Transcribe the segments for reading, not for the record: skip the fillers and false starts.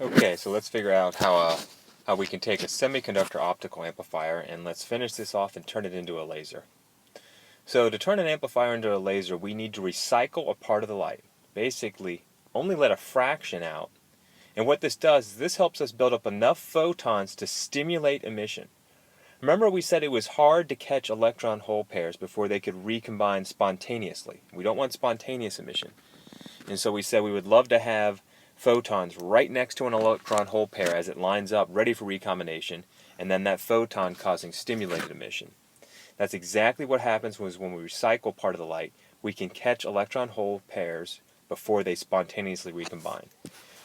Okay, so let's figure out how we can take a semiconductor optical amplifier, and let's finish this off and turn it into a laser. So to turn an amplifier into a laser, we need to recycle a part of the light. Basically, only let a fraction out. And what this does is this helps us build up enough photons to stimulate emission. Remember we said it was hard to catch electron-hole pairs before they could recombine spontaneously. We don't want spontaneous emission. And so we said we would love to have photons right next to an electron-hole pair as it lines up ready for recombination, and then that photon causing stimulated emission. That's exactly what happens when we recycle part of the light. We can catch electron-hole pairs before they spontaneously recombine.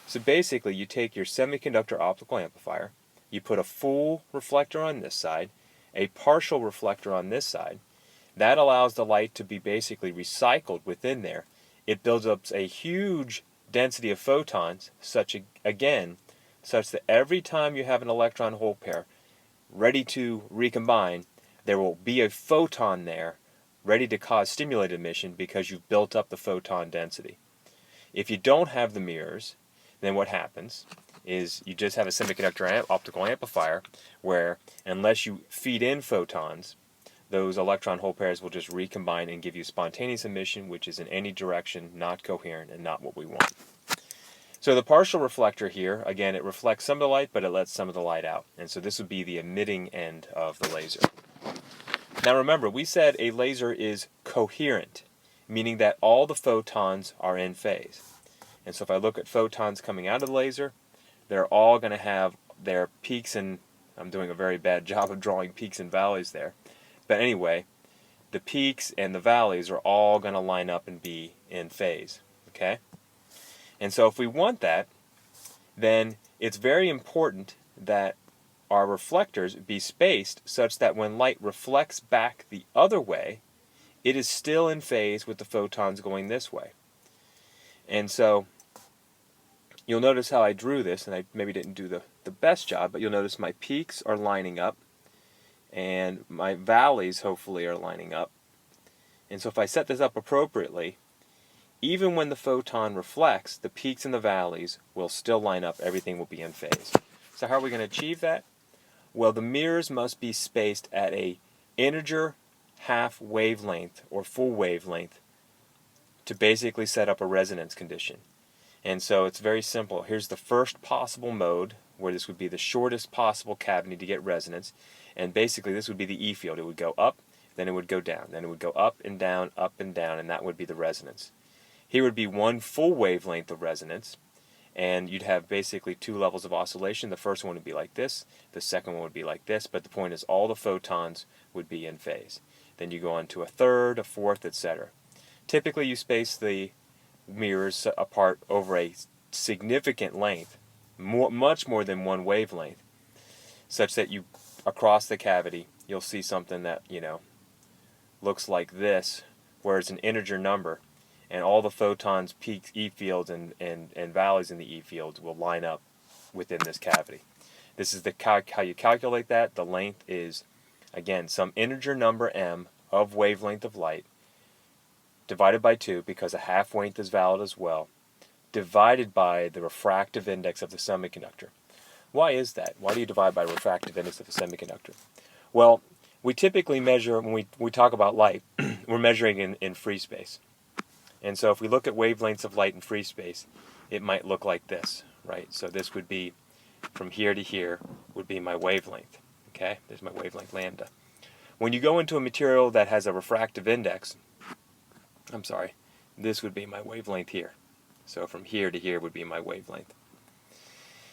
So basically, you take your semiconductor optical amplifier, you put a full reflector on this side, a partial reflector on this side. That allows the light to be basically recycled within there. It builds up a huge density of photons, such that every time you have an electron-hole pair ready to recombine, there will be a photon there ready to cause stimulated emission because you've built up the photon density. If you don't have the mirrors, then what happens is you just have a semiconductor optical amplifier where, unless you feed in photons, those electron-hole pairs will just recombine and give you spontaneous emission, which is in any direction not coherent and not what we want. So the partial reflector here, again, it reflects some of the light, but it lets some of the light out. And so this would be the emitting end of the laser. Now remember, we said a laser is coherent, meaning that all the photons are in phase. And so if I look at photons coming out of the laser, they're all going to have their peaks and, I'm doing a very bad job of drawing peaks and valleys there. But anyway, the peaks and the valleys are all going to line up and be in phase. Okay? And so if we want that, then it's very important that our reflectors be spaced such that when light reflects back the other way, it is still in phase with the photons going this way. And so you'll notice how I drew this, and I maybe didn't do the best job, but you'll notice my peaks are lining up, and my valleys hopefully are lining up. And so if I set this up appropriately, even when the photon reflects, the peaks and the valleys will still line up, everything will be in phase. So how are we going to achieve that? Well, the mirrors must be spaced at a integer half wavelength or full wavelength to basically set up a resonance condition. And so it's very simple. Here's the first possible mode, where this would be the shortest possible cavity to get resonance. And basically this would be the E field. It would go up, then it would go down, then it would go up, and down, and that would be the resonance. Here would be one full wavelength of resonance, and you'd have basically two levels of oscillation. The first one would be like this, the second one would be like this, but the point is all the photons would be in phase. Then you go on to a third, a fourth, etc. Typically you space the mirrors apart over a significant length, much more than one wavelength, such that you, across the cavity, you'll see something that, looks like this, where it's an integer number, and all the photons, peaks, E fields, and valleys in the E fields will line up within this cavity. This is how you calculate that. The length is, again, some integer number m of wavelength of light, divided by 2, because a half length is valid as well, divided by the refractive index of the semiconductor. Why is that? Why do you divide by the refractive index of the semiconductor? Well, we typically measure, when we talk about light, we're measuring in free space. And so if we look at wavelengths of light in free space, it might look like this, right? So this would be, from here to here, would be my wavelength. Okay, there's my wavelength lambda. When you go into a material that has a refractive index, this would be my wavelength here. So from here to here would be my wavelength.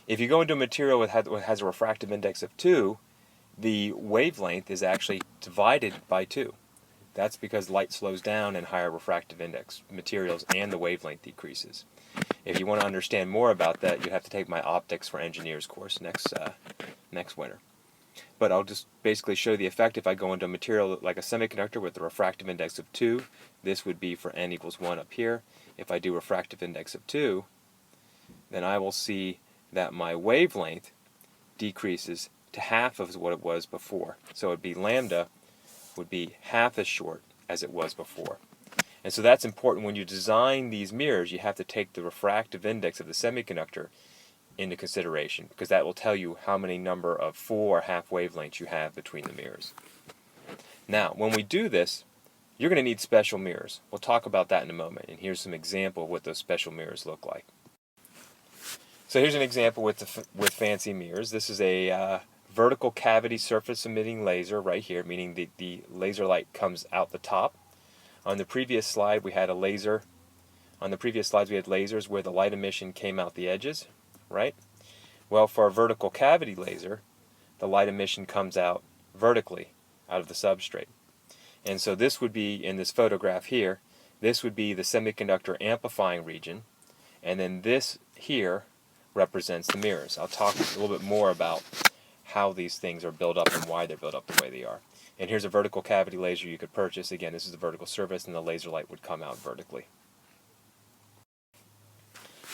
If you go into a material that has a refractive index of 2, the wavelength is actually divided by 2. That's because light slows down in higher refractive index materials and the wavelength decreases. If you want to understand more about that, you have to take my Optics for Engineers course next winter. But I'll just basically show the effect if I go into a material like a semiconductor with a refractive index of 2. This would be for n equals 1 up here. If I do refractive index of 2, then I will see that my wavelength decreases to half of what it was before. So it would be lambda would be half as short as it was before. And so that's important. When you design these mirrors, you have to take the refractive index of the semiconductor into consideration, because that will tell you how many number of full or half wavelengths you have between the mirrors. Now, when we do this, you're going to need special mirrors. We'll talk about that in a moment, and here's some example of what those special mirrors look like. So here's an example with fancy mirrors. This is a vertical cavity surface emitting laser right here, meaning the laser light comes out the top. On the previous slide we had a laser. On the previous slides we had lasers where the light emission came out the edges, right? Well, for a vertical cavity laser, the light emission comes out vertically out of the substrate. And so this would be, in this photograph here, this would be the semiconductor amplifying region, and then this here represents the mirrors. I'll talk a little bit more about how these things are built up and why they're built up the way they are. And here's a vertical cavity laser you could purchase. Again, this is the vertical surface, and the laser light would come out vertically.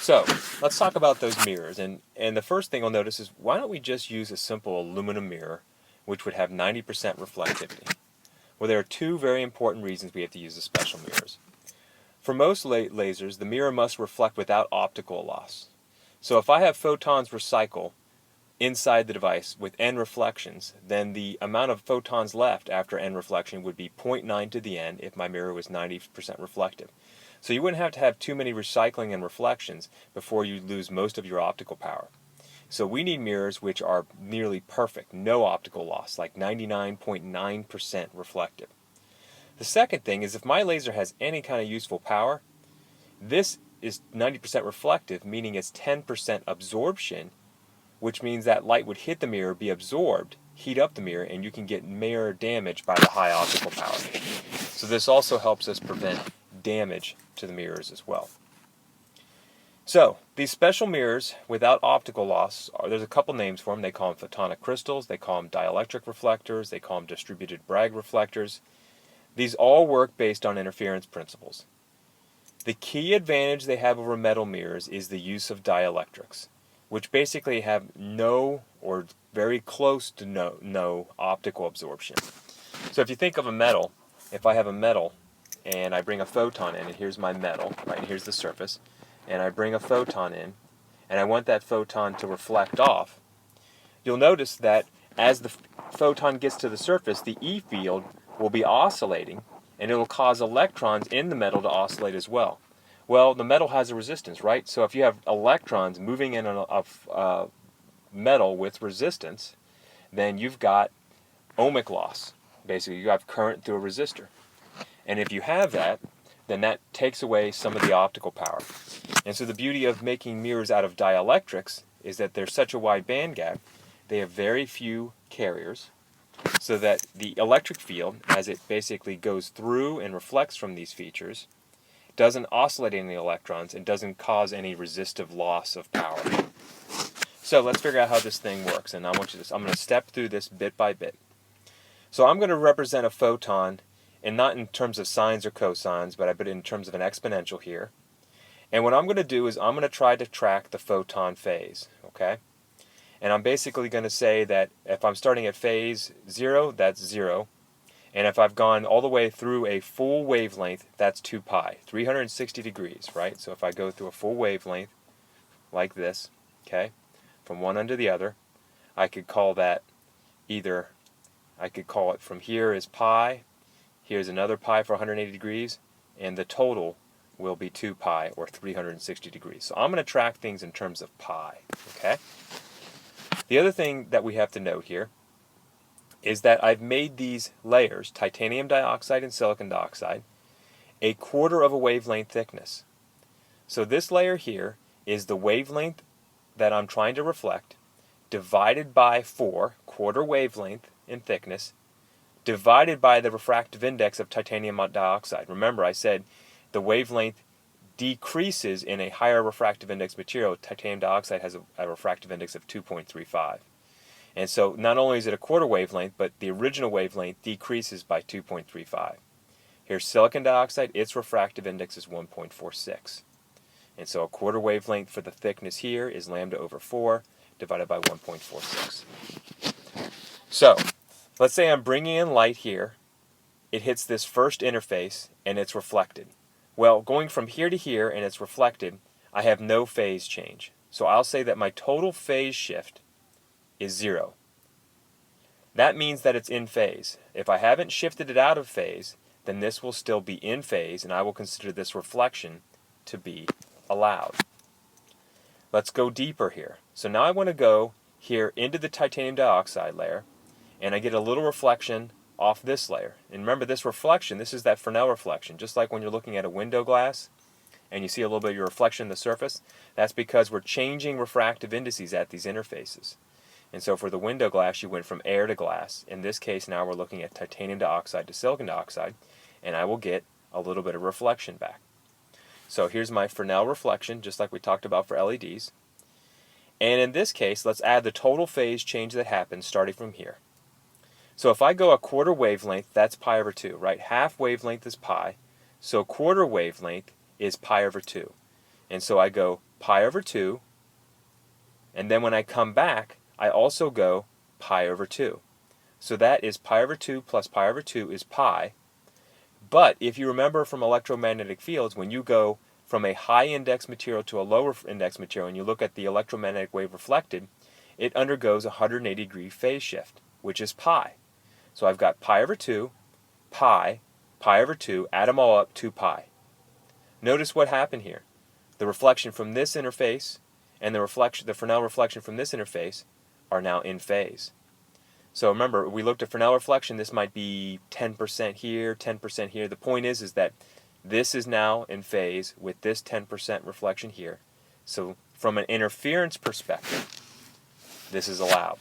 So let's talk about those mirrors. And the first thing I'll notice is, why don't we just use a simple aluminum mirror which would have 90% reflectivity? Well, there are two very important reasons we have to use the special mirrors. For most lasers, the mirror must reflect without optical loss. So if I have photons recycle inside the device with n reflections, then the amount of photons left after n reflection would be 0.9 to the n if my mirror was 90% reflective. So you wouldn't have to have too many recycling and reflections before you lose most of your optical power. So we need mirrors which are nearly perfect, no optical loss, like 99.9% reflective. The second thing is, if my laser has any kind of useful power, this is 90% reflective, meaning it's 10% absorption, which means that light would hit the mirror, be absorbed, heat up the mirror, and you can get mirror damage by the high optical power. So this also helps us prevent damage to the mirrors as well. So these special mirrors without optical loss, there's a couple names for them. They call them photonic crystals, they call them dielectric reflectors, they call them distributed Bragg reflectors. These all work based on interference principles. The key advantage they have over metal mirrors is the use of dielectrics, which basically have no or very close to no optical absorption. So if you think of a metal, if I have a metal and I bring a photon in, and here's my metal, right, and here's the surface, and I bring a photon in, and I want that photon to reflect off, you'll notice that as the photon gets to the surface, the E field will be oscillating, and it will cause electrons in the metal to oscillate as well. Well, the metal has a resistance, right? So if you have electrons moving in a metal with resistance, then you've got ohmic loss. Basically, you have current through a resistor. And if you have that, then that takes away some of the optical power. And so the beauty of making mirrors out of dielectrics is that there's such a wide band gap, they have very few carriers, so that the electric field, as it basically goes through and reflects from these features, doesn't oscillate any electrons and doesn't cause any resistive loss of power. So let's figure out how this thing works, and I'm going to step through this bit by bit. So I'm going to represent a photon, and not in terms of sines or cosines, but in terms of an exponential here. And what I'm going to do is I'm going to try to track the photon phase, okay? And I'm basically going to say that if I'm starting at phase 0, that's 0. And if I've gone all the way through a full wavelength, that's 2 pi, 360 degrees, right? So if I go through a full wavelength like this, okay, from one end to the other, I could call that either, I could call it from here is pi, here's another pi for 180 degrees, and the total will be 2 pi, or 360 degrees. So I'm going to track things in terms of pi, okay? The other thing that we have to note here is that I've made these layers, titanium dioxide and silicon dioxide, a quarter of a wavelength thickness. So this layer here is the wavelength that I'm trying to reflect, divided by 4, quarter wavelength in thickness, divided by the refractive index of titanium dioxide. Remember, I said the wavelength decreases in a higher refractive index material. Titanium dioxide has a refractive index of 2.35. And so not only is it a quarter wavelength, but the original wavelength decreases by 2.35. Here's silicon dioxide, its refractive index is 1.46. And so a quarter wavelength for the thickness here is lambda over 4 divided by 1.46. So let's say I'm bringing in light here, it hits this first interface, and it's reflected. Well, going from here to here and it's reflected, I have no phase change. So I'll say that my total phase shift is 0. That means that it's in phase. If I haven't shifted it out of phase, then this will still be in phase, and I will consider this reflection to be allowed. Let's go deeper here. So now I want to go here into the titanium dioxide layer, and I get a little reflection off this layer. And remember, this reflection, this is that Fresnel reflection, just like when you're looking at a window glass and you see a little bit of your reflection in the surface. That's because we're changing refractive indices at these interfaces. And so for the window glass, you went from air to glass. In this case, now we're looking at titanium dioxide to silicon dioxide, and I will get a little bit of reflection back. So here's my Fresnel reflection, just like we talked about for LEDs. And in this case, let's add the total phase change that happens starting from here. So if I go a quarter wavelength, that's pi over 2, right? Half wavelength is pi, so quarter wavelength is pi over 2. And so I go pi over 2, and then when I come back, I also go pi over 2. So that is pi over 2 plus pi over 2 is pi. But if you remember from electromagnetic fields, when you go from a high index material to a lower index material and you look at the electromagnetic wave reflected, it undergoes a 180-degree phase shift, which is pi. So I've got pi over 2, pi, pi over 2, add them all up, 2 pi. Notice what happened here. The reflection from this interface and the Fresnel reflection from this interface are now in phase. So remember, we looked at Fresnel reflection. This might be 10% here, 10% here. The point is that this is now in phase with this 10% reflection here. So from an interference perspective, this is allowed.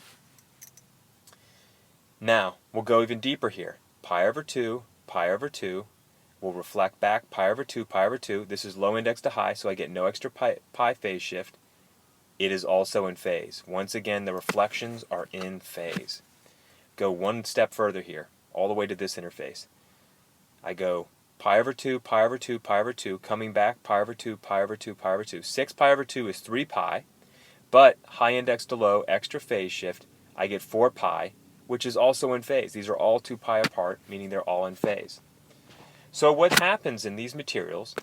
Now, we'll go even deeper here. Pi over 2 will reflect back pi over 2, pi over 2. This is low index to high, so I get no extra pi phase shift. It is also in phase. Once again, the reflections are in phase. Go one step further here, all the way to this interface. I go pi over 2, pi over 2, pi over 2, coming back pi over 2, pi over 2, pi over 2. 6 pi over 2 is 3 pi, but high index to low, extra phase shift, I get 4 pi, which is also in phase. These are all 2 pi apart, meaning they're all in phase. So what happens in these materials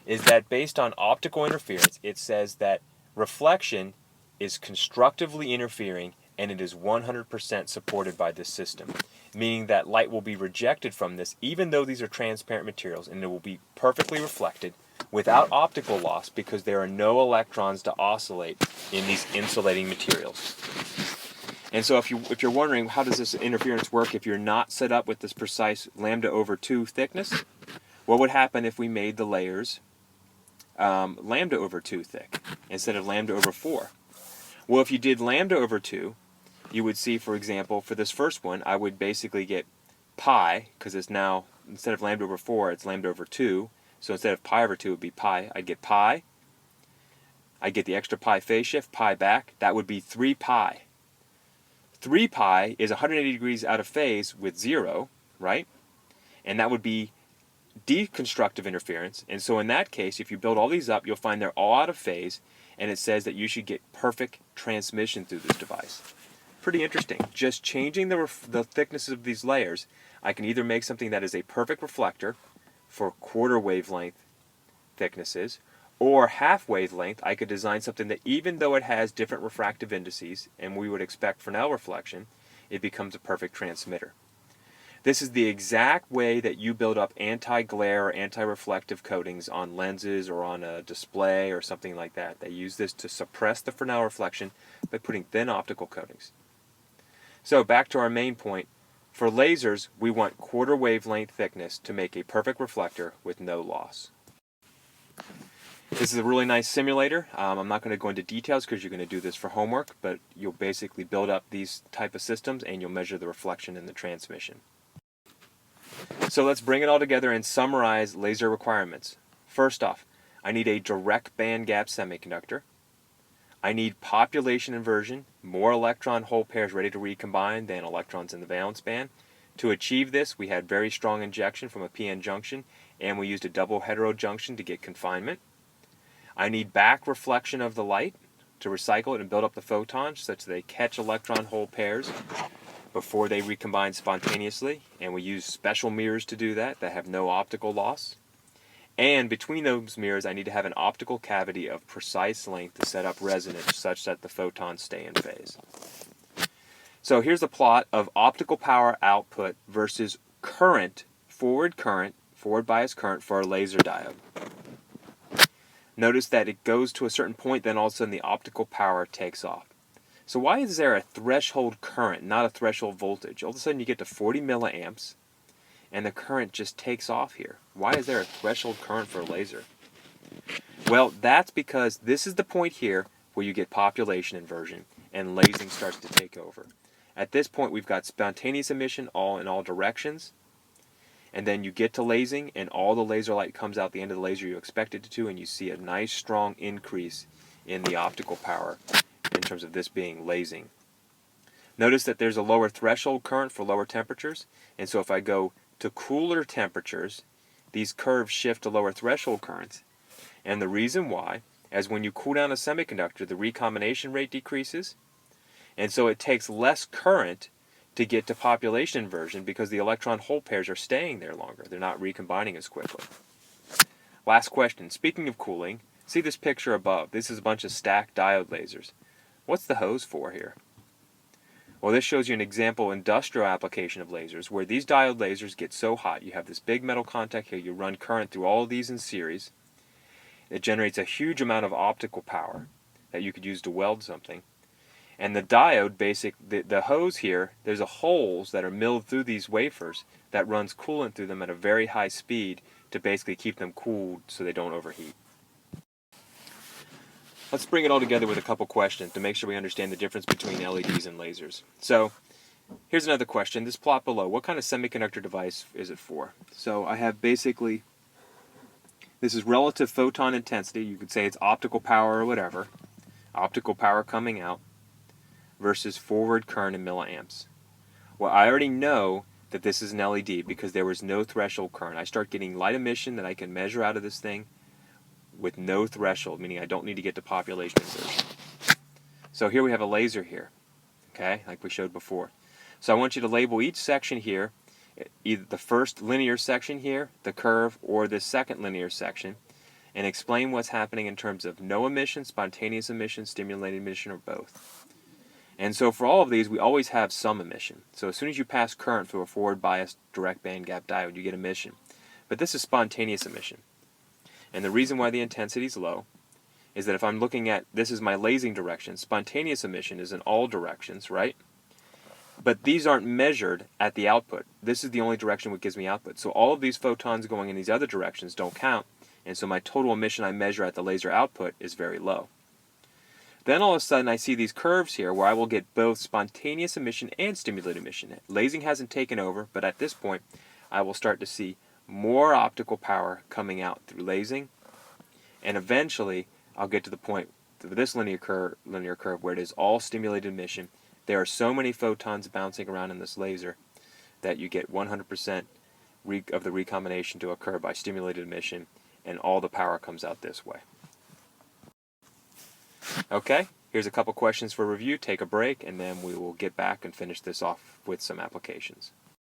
is that based on optical interference, it says that reflection is constructively interfering and it is 100% supported by this system, meaning that light will be rejected from this even though these are transparent materials, and it will be perfectly reflected without optical loss because there are no electrons to oscillate in these insulating materials. And so if you're wondering how does this interference work if you're not set up with this precise lambda over 2 thickness, what would happen if we made the layers lambda over 2 thick instead of lambda over 4? Well, if you did lambda over 2, you would see, for example, for this first one, I would basically get pi, because it's now, instead of lambda over 4, it's lambda over 2. So instead of pi over 2, it would be pi. I'd get pi. I'd get the extra pi phase shift, pi back. That would be 3 pi. 3 pi is 180 degrees out of phase with 0, right? And that would be deconstructive interference. And so in that case, if you build all these up, you'll find they're all out of phase, and it says that you should get perfect transmission through this device. Pretty interesting. Just changing the thicknesses of these layers, I can either make something that is a perfect reflector for quarter wavelength thicknesses, or half wavelength. I could design something that even though it has different refractive indices, and we would expect Fresnel reflection, it becomes a perfect transmitter. This is the exact way that you build up anti-glare or anti-reflective coatings on lenses or on a display or something like that. They use this to suppress the Fresnel reflection by putting thin optical coatings. So back to our main point. For lasers, we want quarter wavelength thickness to make a perfect reflector with no loss. This is a really nice simulator. I'm not going to go into details because you're going to do this for homework, but you'll basically build up these type of systems and you'll measure the reflection and the transmission. So let's bring it all together and summarize laser requirements. First off, I need a direct band gap semiconductor. I need population inversion, more electron hole pairs ready to recombine than electrons in the valence band. To achieve this, we had very strong injection from a p-n junction, and we used a double heterojunction to get confinement. I need back reflection of the light to recycle it and build up the photons such that they catch electron hole pairs before they recombine spontaneously, and we use special mirrors to do that have no optical loss. And between those mirrors, I need to have an optical cavity of precise length to set up resonance such that the photons stay in phase. So here's a plot of optical power output versus current, forward bias current for a laser diode. Notice that it goes to a certain point, then all of a sudden the optical power takes off. So why is there a threshold current, not a threshold voltage? All of a sudden you get to 40 milliamps, and the current just takes off here. Why is there a threshold current for a laser? Well, that's because this is the point here where you get population inversion, and lasing starts to take over. At this point, we've got spontaneous emission in all directions, and then you get to lasing, and all the laser light comes out the end of the laser you expect it to, and you see a nice strong increase in the optical power in terms of this being lasing. Notice that there's a lower threshold current for lower temperatures, and so if I go to cooler temperatures, these curves shift to lower threshold currents. And the reason why is when you cool down a semiconductor, the recombination rate decreases, and so it takes less current to get to population inversion because the electron hole pairs are staying there longer. They're not recombining as quickly. Last question. Speaking of cooling, see this picture above. This is a bunch of stacked diode lasers. What's the hose for here? Well, this shows you an example industrial application of lasers where these diode lasers get so hot. You have this big metal contact here. You run current through all of these in series. It generates a huge amount of optical power that you could use to weld something. And the diode, the hose here, there's holes that are milled through these wafers that runs coolant through them at a very high speed to basically keep them cooled so they don't overheat. Let's bring it all together with a couple questions to make sure we understand the difference between LEDs and lasers. So here's another question. This plot below, what kind of semiconductor device is it for? So I have basically, this is relative photon intensity. You could say it's optical power or whatever. Optical power coming out versus forward current in milliamps. Well, I already know that this is an LED because there was no threshold current. I start getting light emission that I can measure out of this thing with no threshold, meaning I don't need to get to population inversion. So here we have a laser here, okay, like we showed before. So I want you to label each section here, either the first linear section here, the curve, or the second linear section, and explain what's happening in terms of no emission, spontaneous emission, stimulated emission, or both. And so for all of these, we always have some emission. So as soon as you pass current through a forward biased direct bandgap diode, you get emission. But this is spontaneous emission. And the reason why the intensity is low is that if I'm looking at, this is my lasing direction, spontaneous emission is in all directions, right? But these aren't measured at the output. This is the only direction which gives me output. So all of these photons going in these other directions don't count. And so my total emission I measure at the laser output is very low. Then all of a sudden I see these curves here where I will get both spontaneous emission and stimulated emission. Lasing hasn't taken over, but at this point I will start to see more optical power coming out through lasing, and eventually I'll get to the point through this linear curve where it is all stimulated emission. There are so many photons bouncing around in this laser that you get 100% of the recombination to occur by stimulated emission, and all the power comes out this way. Okay, here's a couple questions for review. Take a break, and then we will get back and finish this off with some applications.